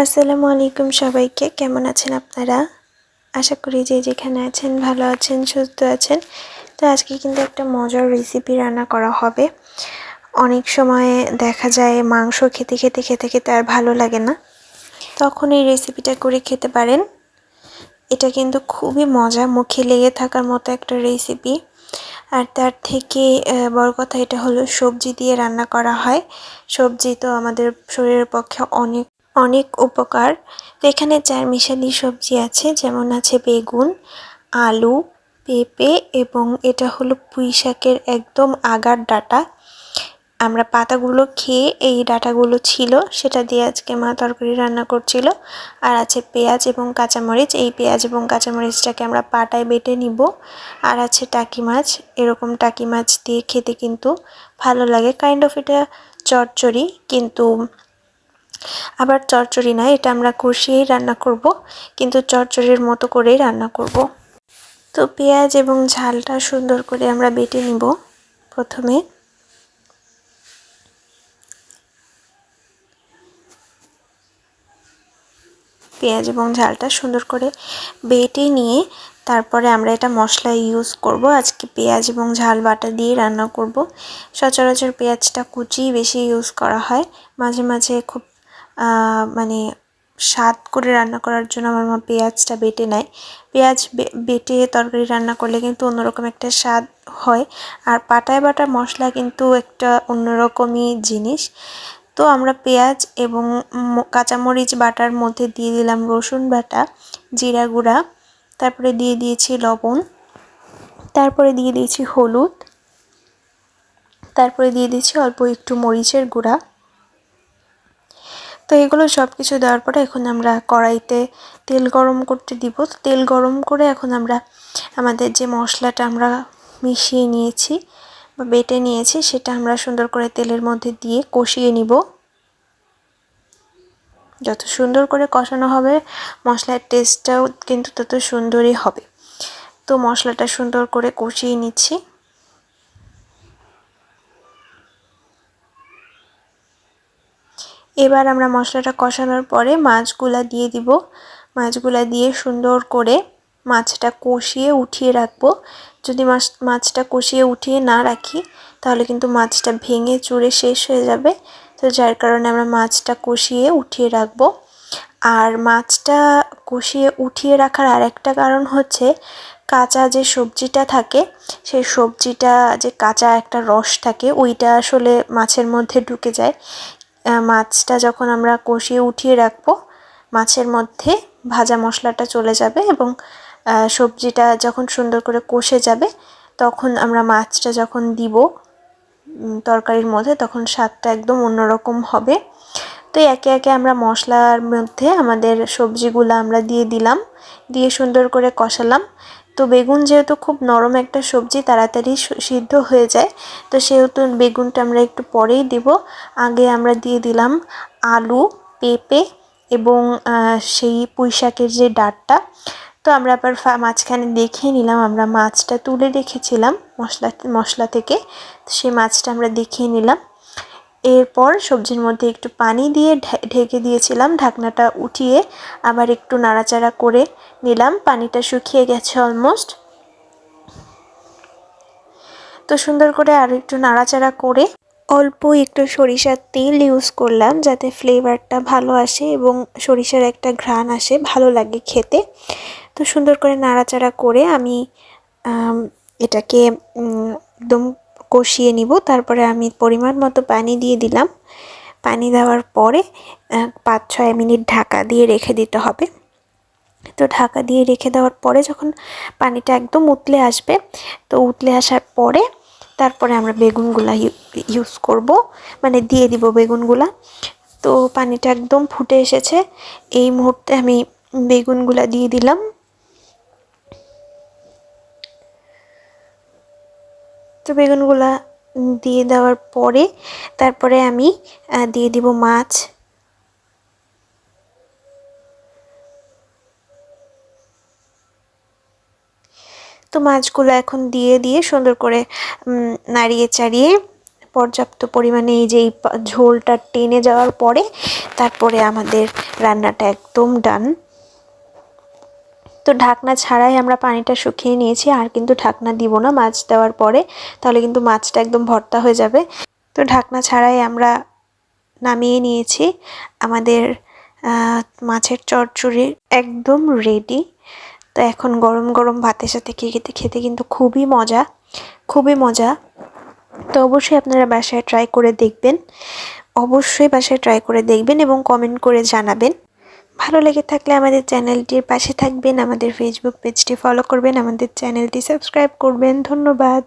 আসসালামু আলাইকুম সবাইকে। কেমন আছেন আপনারা? আশা করি যে যেখানে আছেন ভালো আছেন, সুস্থ আছেন। তো আজকে কিন্তু একটা মজার রেসিপি রান্না করা হবে। অনেক সময় দেখা যায় মাংস খেতে আর ভালো লাগে না। তখন এই রেসিপিটা করে খেতে পারেন। এটা কিন্তু খুবই মজা, মুখে লেগে থাকার মতো একটা রেসিপি। আর তার থেকে বড় কথা এটা হলো সবজি দিয়ে রান্না করা হয়। সবজি তো আমাদের শরীরের পক্ষে অনেক অনেক উপকার। তো এখানে ৪ মিশালি সবজি আছে, যেমন আছে বেগুন, আলু, পেঁপে এবং এটা হলো পুঁইশাকের একদম আগার ডাঁটা। আমরা পাতাগুলো খেয়ে এই ডাঁটাগুলো ছিল, সেটা দিয়ে আজকে মা তরকারি রান্না করছিল। আর আছে পেঁয়াজ এবং কাঁচামরিচ। এই পেঁয়াজ এবং কাঁচামরিচটাকে আমরা পাটায় বেটে নিব। আর আছে টাকি মাছ। এরকম টাকি মাছ দিয়ে খেতে কিন্তু ভালো লাগে। কাইন্ড অফ এটা চচ্চড়ি, কিন্তু আবার চচ্চড়ি না, এটা আমরা কষিয়েই রান্না করব, কিন্তু চচ্চড়ির মতো করেই রান্না করব। তো পেঁয়াজ এবং ঝালটা সুন্দর করে আমরা বেটে নিব। প্রথমে পেঁয়াজ এবং ঝালটা সুন্দর করে বেটে নিয়ে তারপরে আমরা এটা মশলা ইউজ করব। আজকে পেঁয়াজ এবং ঝাল বাটা দিয়ে রান্না করব। সচরাচর পেঁয়াজটা কুচি বেশি ইউজ করা হয়, মাঝে মাঝে খুব মানে স্বাদ করে রান্না করার জন্য আমার মা পেঁয়াজটা বেটে নেয়। পেঁয়াজ বেটে তরকারি রান্না করলে কিন্তু অন্যরকম একটা স্বাদ হয়। আর পাটায় বাটা মশলা কিন্তু একটা অন্যরকমই জিনিস। তো আমরা পেঁয়াজ এবং কাঁচামরিচ বাটার মধ্যে দিয়ে দিলাম রসুন বাটা, জিরা গুঁড়া, তারপরে দিয়ে দিয়েছি লবণ, তারপরে দিয়ে দিয়েছি হলুদ, তারপরে দিয়ে দিয়েছি অল্প একটু মরিচের গুঁড়া। তো এগুলো সব কিছু দেওয়ার পরে এখন আমরা কড়াইতে তেল গরম করতে দিব। তেল গরম করে এখন আমরা আমাদের যে মশলাটা আমরা মিশিয়ে নিয়েছি বা বেটে নিয়েছি সেটা আমরা সুন্দর করে তেলের মধ্যে দিয়ে কষিয়ে নিব। যত সুন্দর করে কষানো হবে মশলার টেস্টটাও কিন্তু তত সুন্দরই হবে। তো মশলাটা সুন্দর করে কষিয়ে নিচ্ছি। এবার আমরা মশলাটা কষানোর পরে মাছগুলা দিয়ে দিব। মাছগুলা দিয়ে সুন্দর করে মাছটা কষিয়ে উঠিয়ে রাখবো। যদি মাছটা কষিয়ে উঠিয়ে না রাখি তাহলে কিন্তু মাছটা ভেঙে চুরে শেষ হয়ে যাবে। তো যার কারণে আমরা মাছটা কষিয়ে উঠিয়ে রাখবো। আর মাছটা কষিয়ে উঠিয়ে রাখার আরেকটা কারণ হচ্ছে কাঁচা যে সবজিটা থাকে সেই সবজিটা যে কাঁচা একটা রস থাকে ওইটা আসলে মাছের মধ্যে ঢুকে যায়। মাছটা যখন আমরা কষিয়ে উঠিয়ে রাখবো মাছের মধ্যে ভাজা মশলাটা চলে যাবে এবং সবজিটা যখন সুন্দর করে কষে যাবে তখন আমরা মাছটা যখন দিব তরকারির মধ্যে তখন স্বাদটা একদম অন্যরকম হবে। তো একে একে আমরা মশলার মধ্যে আমাদের সবজিগুলো আমরা দিয়ে দিলাম, দিয়ে সুন্দর করে কষালাম। তো বেগুন যেহেতু খুব নরম একটা সবজি তাড়াতাড়ি সিদ্ধ হয়ে যায়, তো সেহেতু বেগুনটা আমরা একটু পরেই দিব। আগে আমরা দিয়ে দিলাম আলু, পেঁপে এবং সেই পুঁইশাকের যে ডাঁটটা। তো আমরা আবার মাঝখানে দেখে নিলাম, আমরা মাছটা তুলে রেখেছিলাম মশলা থেকে, সেই মাছটা আমরা দেখিয়ে নিলাম। এরপর সবজির মধ্যে একটু পানি দিয়ে ঢেকে দিয়েছিলাম, ঢাকনাটা উঠিয়ে আবার একটু নাড়াচাড়া করে নিলাম। পানিটা শুকিয়ে গেছে অলমোস্ট। তো সুন্দর করে আরও একটু নাড়াচাড়া করে অল্প একটু সরিষার তেল ইউজ করলাম যাতে ফ্লেভারটা ভালো আসে এবং সরিষার একটা ঘ্রাণ আসে, ভালো লাগে খেতে। তো সুন্দর করে নাড়াচাড়া করে আমি এটাকে একদম কষিয়ে নিব। তারপরে আমি পরিমাণ মতো পানি দিয়ে দিলাম। পানি দেওয়ার পরে ৫-৬ মিনিট ঢাকা দিয়ে রেখে দিতে হবে। তো ঢাকা দিয়ে রেখে দেওয়ার পরে যখন পানিটা একদম উতলে আসবে, তো উতলে আসার পরে তারপরে আমরা বেগুনগুলা ইউজ করব, মানে দিয়ে দিব বেগুনগুলা। তো পানিটা একদম ফুটে এসেছে, এই মুহূর্তে আমি বেগুনগুলা দিয়ে দিলাম। তো বেগুনগুলা দিয়ে দেওয়ার পরে তারপরে আমি দিয়ে দিব মাছ। তো মাছগুলো এখন দিয়ে সুন্দর করে নাড়িয়ে চাড়িয়ে পর্যাপ্ত পরিমাণে এই যে ঝোলটা টেনে যাওয়ার পরে তারপরে আমাদের রান্নাটা একদম ডান। তো ঢাকনা ছাড়াই আমরা পানিটা শুকিয়ে নিয়েছি, আর কিন্তু ঢাকনা দিব না মাছ দেওয়ার পরে, তাহলে কিন্তু মাছটা একদম ভর্তা হয়ে যাবে। তো ঢাকনা ছাড়াই আমরা নামিয়ে নিয়েছি। আমাদের মাছের চচ্চড়ি একদম রেডি। তো এখন গরম গরম ভাতের সাথে খেতে খেতে কিন্তু খুবই মজা, খুবই মজা। তো অবশ্যই আপনারা বাসায় ট্রাই করে দেখবেন, অবশ্যই বাসায় ট্রাই করে দেখবেন এবং কমেন্ট করে জানাবেন। ভালো লেগে থাকলে আমাদের চ্যানেলটির পাশে থাকবেন, আমাদের ফেসবুক পেজটি ফলো করবেন, আমাদের চ্যানেলটি সাবস্ক্রাইব করবেন। ধন্যবাদ।